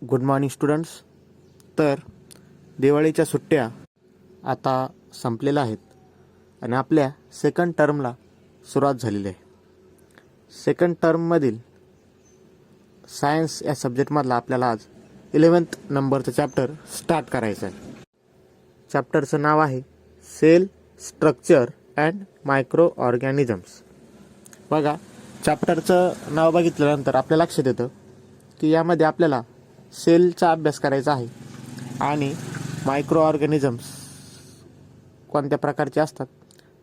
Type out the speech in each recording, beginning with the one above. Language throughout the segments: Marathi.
Good morning students. तर दिवाळीच्या सुट्ट्या आता संपलेल्या आहेत आणि आपल्या सेकंड टर्मला सुरुवात झालेली आहे. सेकंड टर्ममधील सायन्स या सब्जेक्टमधला आपल्याला आज 11th नंबरचं चॅप्टर स्टार्ट करायचं आहे. चॅप्टरचं नाव आहे cell structure and microorganisms. बघा, चॅप्टरचं नाव बघितल्यानंतर आपल्या लक्षात येतं की यामध्ये आपल्याला सेलचा अभ्यास करायचा आहे आणि मायक्रो ऑर्गॅनिझम्स कोणत्या प्रकारचे असतात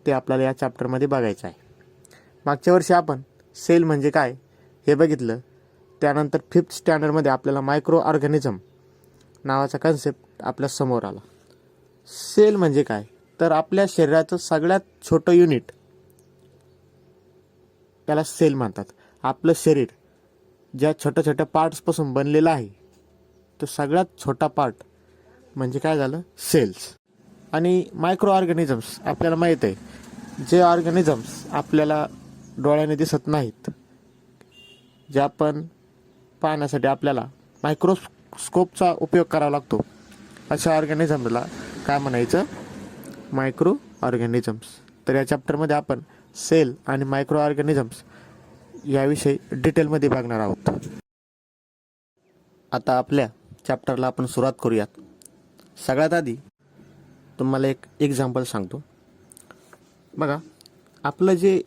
ते आपल्याला या चॅप्टरमध्ये बघायचं आहे. मागच्या वर्षी आपण सेल म्हणजे काय हे बघितलं. त्यानंतर 5th स्टँडर्डमध्ये आपल्याला मायक्रो ऑर्गॅनिझम नावाचा कन्सेप्ट आपल्या समोर आला. सेल म्हणजे काय, तर आपल्या शरीराचं सगळ्यात छोटं युनिट त्याला सेल म्हणतात. आपलं शरीर ज्या छोट्या छोट्या पार्ट्सपासून बनलेलं आहे तो सगळ्यात छोटा पार्ट म्हणजे काय झालं, सेल्स. आणि मायक्रो ऑर्गॅनिझम्स आपल्याला माहीत आहे, जे ऑर्गॅनिझम्स आपल्याला डोळ्याने दिसत नाहीत, जे आपण पाहण्यासाठी आपल्याला मायक्रोस्कोपचा उपयोग करावा लागतो, अशा ऑर्गॅनिझमला काय म्हणायचं, मायक्रो ऑर्गॅनिझम्स. तर या चॅप्टरमध्ये आपण सेल आणि मायक्रो ऑर्गॅनिझम्स याविषयी डिटेलमध्ये बघणार आहोत. आता आपल्या चॅप्टरला आपण सुरुवात करूयात. सगळ्यात आधी तुम्हाला एक एक्झाम्पल सांगतो. बघा, आपलं जे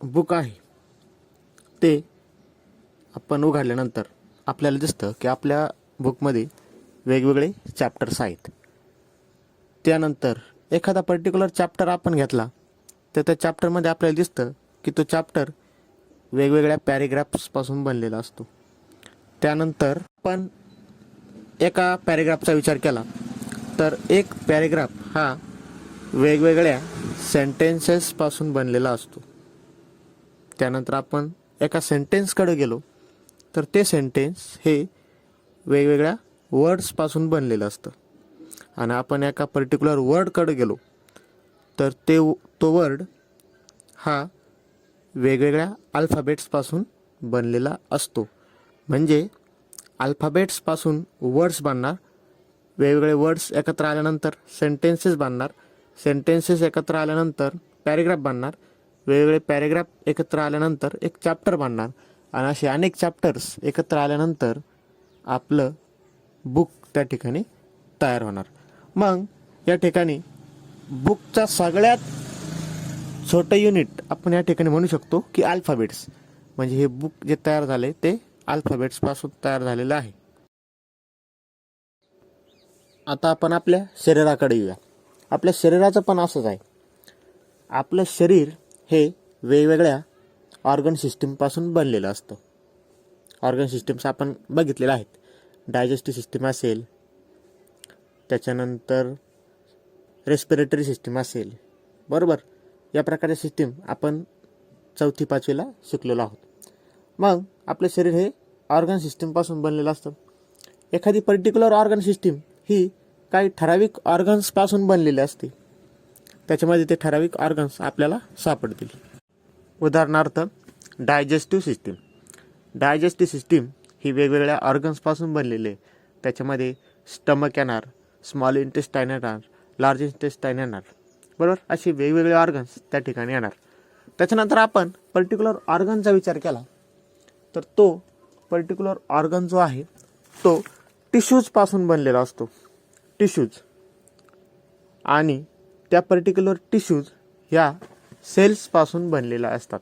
बुक आहे ते आपण उघडल्यानंतर आपल्याला दिसतं की आपल्या बुकमध्ये वेगवेगळे चॅप्टर्स आहेत. त्यानंतर एखादा पर्टिक्युलर चॅप्टर आपण घेतला तर त्या चॅप्टरमध्ये आपल्याला दिसतं की तो चॅप्टर वेगवेगळ्या पॅरेग्राफ्सपासून बनलेला असतो. त्यानंतर आपण एका पॅरेग्राफचा विचार केला तर एक पॅरेग्राफ हा वेगवेगळ्या सेंटेन्सेसपासून बनलेला असतो. त्यानंतर आपण एका सेंटेन्सकडे गेलो तर ते सेंटेन्स हे वेगवेगळ्या वर्ड्सपासून बनलेलं असतं. आणि आपण एका पर्टिक्युलर वर्डकडे गेलो तर तो वर्ड हा वेगवेगळ्या अल्फाबेट्सपासून बनलेला असतो. म्हणजे अल्फाबेट्सपासून वर्ड्स बनणार, वेगवेगळे वर्ड्स एकत्र आल्यानंतर सेंटेन्सेस बनणार, सेंटेन्सेस एकत्र आल्यानंतर पॅरेग्राफ बनणार, वेगवेगळे पॅरेग्राफ एकत्र आल्यानंतर एक चॅप्टर बनणार आणि असे अनेक चॅप्टर्स एकत्र आल्यानंतर आपलं बुक त्या ठिकाणी तयार होणार. मग या ठिकाणी बुकचा सगळ्यात छोटं युनिट आपण या ठिकाणी म्हणू शकतो की अल्फाबेट्स. म्हणजे हे बुक जे तयार झाले ते अल्फाबेट्सपासून तयार झालेलं आहे. आता आपण आपल्या शरीराकडे येऊया. आपल्या शरीराचं पण असंच आहे. आपलं शरीर हे वेगवेगळ्या ऑर्गन सिस्टीमपासून बनलेलं असतं. ऑर्गन सिस्टीम्स आपण बघितलेल्या आहेत. डायजेस्टिव्ह सिस्टीम असेल, त्याच्यानंतर रेस्पिरेटरी सिस्टीम असेल, बरोबर. या प्रकारच्या सिस्टीम आपण 4थी 5वीला शिकलेलो आहोत. मग आपलं शरीर हे ऑर्गन सिस्टीमपासून बनलेलं असतं. एखादी पर्टिक्युलर ऑर्गन सिस्टीम ही काही ठराविक ऑर्गन्सपासून बनलेली असते. त्याच्यामध्ये ते ठराविक ऑर्गन्स आपल्याला सापडतील. उदाहरणार्थ डायजेस्टिव्ह सिस्टीम. डायजेस्टिव्ह सिस्टीम ही वेगवेगळ्या ऑर्गन्सपासून बनलेली आहे. त्याच्यामध्ये स्टमक येणार, स्मॉल इंटेस्टाईन येणार, लार्ज इंटेस्टाईन येणार, बरोबर. असे वेगवेगळे ऑर्गन्स त्या ठिकाणी येणार. त्याच्यानंतर आपण पर्टिक्युलर ऑर्गनचा विचार केला तर तो पर्टिक्युलर ऑर्गन जो आहे तो टिश्यूजपासून बनलेला असतो. टिश्यूज. आणि त्या पर्टिक्युलर टिश्यूज ह्या सेल्सपासून बनलेल्या असतात.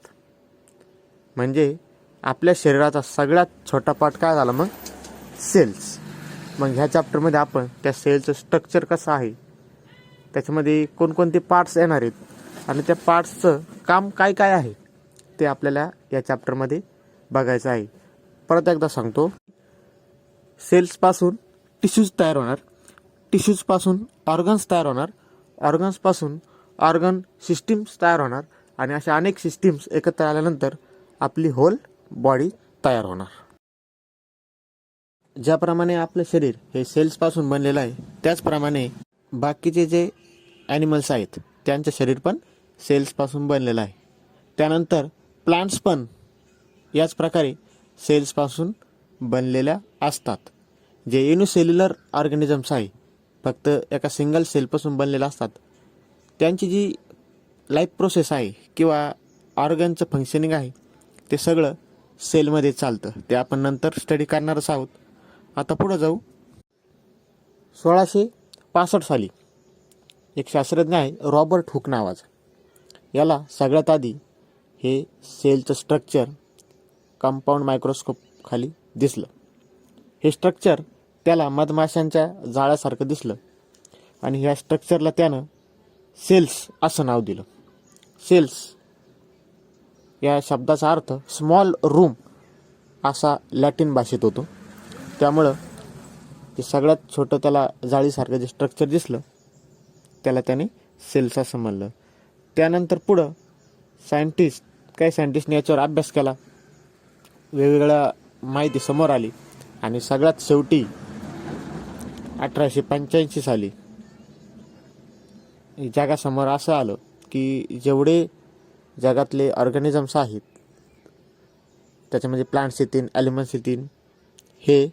म्हणजे आपल्या शरीराचा सगळ्यात छोटा पार्ट काय झाला, मग सेल्स. मग ह्या चॅप्टरमध्ये आपण त्या सेलचं स्ट्रक्चर कसं आहे, त्याच्यामध्ये कोणकोणते पार्ट्स येणार आहेत आणि त्या पार्ट्सचं काम काय काय आहे ते आपल्याला या चॅप्टरमध्ये बघायचं आहे. परत एकदा सांगतो, सेल्सपासून टिश्यूज तयार होणार, टिश्यूजपासून ऑर्गन्स तयार होणार, ऑर्गन्सपासून ऑर्गन सिस्टीम्स तयार होणार आणि अशा अनेक सिस्टीम्स एकत्र आल्यानंतर आपली होल बॉडी तयार होणार. ज्याप्रमाणे आपलं शरीर हे सेल्सपासून बनलेलं आहे त्याचप्रमाणे बाकीचे जे ॲनिमल्स आहेत त्यांचं शरीर पण सेल्सपासून बनलेलं आहे. त्यानंतर प्लांट्स पण याच प्रकारे सेल्सपासून बनलेल्या असतात. जे युनिसेल्युलर ऑर्गॅनिझम्स आहे, फक्त एका सिंगल सेलपासून बनलेले असतात, त्यांची जी लाईफ प्रोसेस आहे किंवा ऑर्गनचं फंक्शनिंग आहे ते सगळं सेलमध्ये चालतं. ते आपण नंतर स्टडी करणारच आहोत. आता पुढं जाऊ. 1665 साली एक शास्त्रज्ञ आहे रॉबर्ट हुक नावाचा. याला सगळ्यात आधी हे सेलचं स्ट्रक्चर कंपाऊंड मायक्रोस्कोप खाली दिसलं. हे स्ट्रक्चर त्याला मधमाशांच्या जाळ्यासारखं दिसलं आणि ह्या स्ट्रक्चरला त्यानं सेल्स असं नाव दिलं. सेल्स या शब्दाचा अर्थ स्मॉल रूम असा लॅटिन भाषेत होतो. त्यामुळं ते सगळ्यात छोटं त्याला जाळीसारखं जे स्ट्रक्चर दिसलं त्याला त्याने सेल्स असं म्हणलं. त्यानंतर पुढं काही सायंटिस्टने याच्यावर अभ्यास केला, वेगवेगळ्या माहिती समोर आली आणि सगळ्यात शेवटी 1885 साली जगासमोर असं आलं की जेवढे जगातले ऑर्गॅनिझम्स आहेत त्याच्यामध्ये प्लांट्स येतील, ॲनिमल्स येतील, हे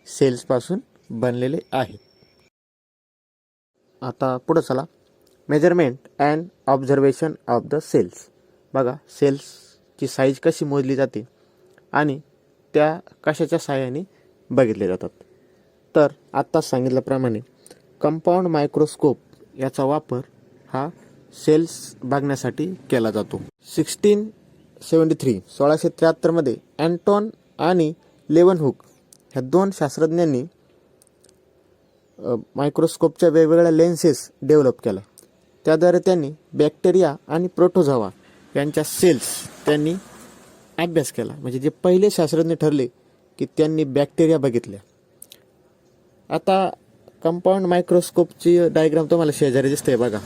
सेल्सपासून बनलेले आहेत. आता पुढं चला. Measurement and observation of the cells. बघा, सेल्सची साईज कशी मोजली जाते आणि त्या कशाच्या सहाय्याने बघितले जातात. तर आत्ताच सांगितल्याप्रमाणे कंपाऊंड मायक्रोस्कोप याचा वापर हा सेल्स बघण्यासाठी केला जातो. 1673 मध्ये अँटॉन आणि लेव्हनहुक ह्या दोन शास्त्रज्ञांनी मायक्रोस्कोपच्या वेगवेगळ्या लेन्सेस डेव्हलप केल्या. त्याद्वारे त्यांनी बॅक्टेरिया आणि प्रोटोझोआ यांच्या सेल्स त्यांनी अभ्यास केला. म्हणजे जे पहिले शास्त्रज्ञ ठरले की त्यांनी बॅक्टेरिया बघितल्या. आता कंपाऊंड मायक्रोस्कोपची डायग्राम तुम्हाला शेजारी दिसते बघा.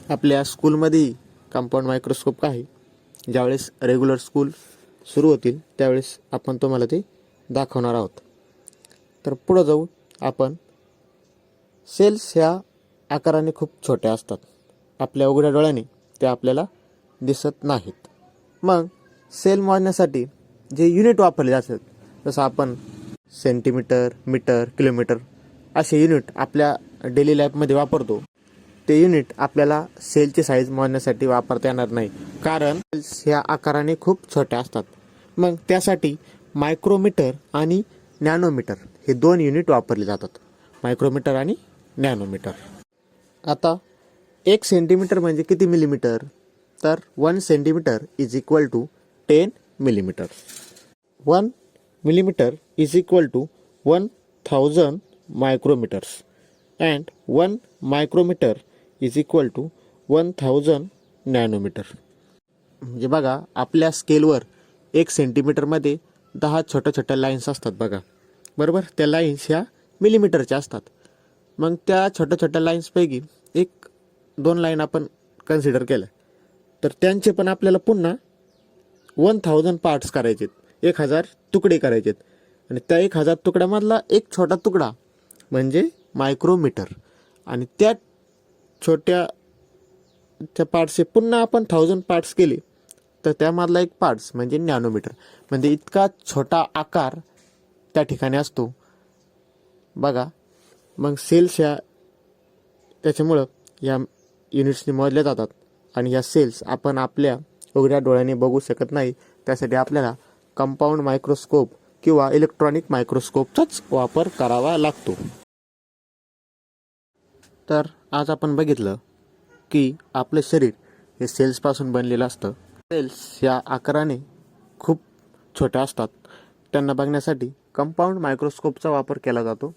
आपल्या स्कूलमध्ये कंपाऊंड मायक्रोस्कोप आहे. ज्यावेळेस रेग्युलर स्कूल सुरू होतील त्यावेळेस आपण तुम्हाला ते दाखवणार आहोत. तर पुढं जाऊ आपण. सेल्स ह्या आकाराने खूप छोट्या असतात. आपल्या उघड्या डोळ्याने ते आपल्याला दिसत नाहीत. मग सेल मोजण्यासाठी जे युनिट वापरले जातात, जसं आपण सेंटीमीटर, मीटर, किलोमीटर असे युनिट आपल्या डेली लाईफमध्ये वापरतो, ते युनिट आपल्याला सेलची साईज मोजण्यासाठी वापरता येणार नाही, कारण सेल्स ह्या आकाराने खूप छोट्या असतात. मग त्यासाठी मायक्रोमीटर आणि नॅनोमीटर हे दोन युनिट वापरले जातात. मायक्रोमीटर आणि नॅनोमीटर. आता 1 सेंटीमीटर म्हणजे किती मिलीमीटर? तर 1 centimetre is equal to 10 millimetre. 1 millimetre is equal to 1000 micrometres and 1 micrometre is equal to 1000 nanometre. म्हणजे बघा, आपल्या स्केलवर 1 सेंटीमीटरमध्ये 10 छोट्या छोट्या लाईन्स असतात बघा, बरोबर. त्या लाईन्स ह्या मिलीमीटरच्या असतात. मग त्या छोट्या छोट्या लाईन्सपैकी 1-2 लाईन आपण कन्सिडर केलं तर त्यांचे पण आपल्याला पुन्हा 1000 पार्ट्स करायचेत, 1000 तुकडे करायचेत. आणि त्या 1000 तुकड्यामधला एक छोटा तुकडा म्हणजे मायक्रोमीटर. आणि त्या छोट्या पार्ट्सचे पुन्हा आपण 1000 पार्ट्स केले तर त्यामधला एक पार्ट्स म्हणजे नॅनोमीटर. म्हणजे इतका छोटा आकार त्या ठिकाणी असतो बघा. मग सेल्स ह्या त्याच्यामुळं या युनिट्सनी मोजल्या जातात आणि या सेल्स आपण आपल्या उघड्या डोळ्याने बघू शकत नाही. त्यासाठी आपल्याला कंपाऊंड मायक्रोस्कोप किंवा इलेक्ट्रॉनिक मायक्रोस्कोपचाच वापर करावा लागतो. तर आज आपण बघितलं की आपलं शरीर हे सेल्सपासून बनलेलं असतं. सेल्स या आकाराने खूप छोट्या असतात. त्यांना बघण्यासाठी कंपाऊंड मायक्रोस्कोपचा वापर केला जातो.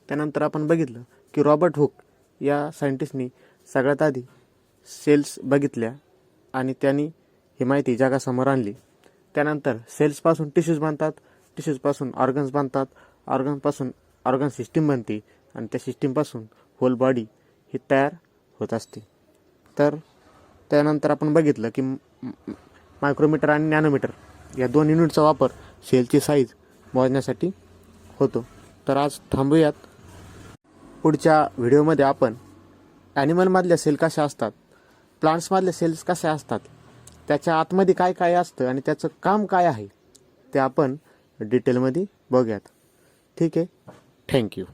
त्यानंतर आपण बघितलं की रॉबर्ट हुक या सायंटिस्टनी सगळ्यात आधी सेल्स बघितल्या आणि त्यांनी ही माहिती जगासमोर आणली. त्यानंतर सेल्सपासून टिश्यूज बनतात, टिश्यूजपासून ऑर्गन्स बनतात, ऑर्गनपासून ऑर्गन सिस्टीम बनते आणि त्या सिस्टीमपासून होल बॉडी ही तयार होत असते. तर त्यानंतर आपण बघितलं की मायक्रोमीटर आणि नॅनोमीटर या दोन युनिटचा वापर सेलची साईज मोजण्यासाठी होतो. तर आज थांबूयात. पुढच्या व्हिडिओमध्ये आपण ॲनिमलमधल्या सेल कशा असतात, प्लांट्समधल्या सेल्स कशा असतात, त्याच्या आतमध्ये काय काय असतं आणि त्याचं काम काय आहे ते आपण डिटेलमध्ये बघूयात. ठीक आहे. थँक्यू.